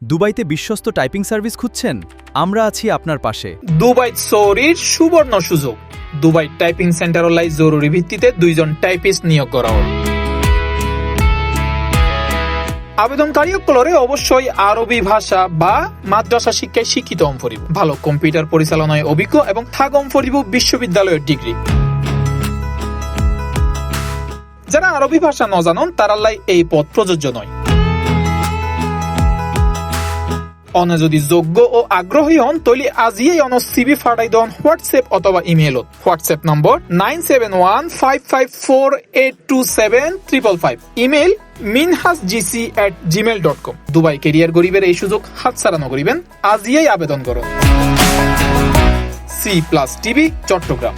দুবাইতে বিশ্বস্ত typing service খুঁজছেন? আমরা আছি আপনার পাশে। দুবাই সৌরির সুবর্ণ সুযোগ। দুবাই টাইপিং সেন্টারলাই জরুরি ভিত্তিতে 2 জন টাইপিস্ট নিয়োগ করা হবে। আবেদনকারীসকলরে অবশ্যই আরবি ভাষা বা মাদ্রাসা শিক্ষায় শিক্ষিত হম ফরিব, ভালো কম্পিউটার পরিচালনায় অভিজ্ঞ এবং থাগম ফরিব বিশ্ববিদ্যালয়ের ডিগ্রি। যারা আরবি ভাষা ন জানন তারালাই এই পদ প্রযোজ্য নয়। অনে যদি যোগ্য ও আগ্রহী হন তৈলি আজিয়ে অন সিবি ফাটাই দন হোয়াটসঅ্যাপ অথবা ইমেইলত। WhatsApp number 971554827555, email minhasgc@gmail.com। Dubai career গরিবের এই সুযোগ হাতছাড়া নকরিবেন, আজিয়েই আবেদন করুন। C+ TV, Chittagong.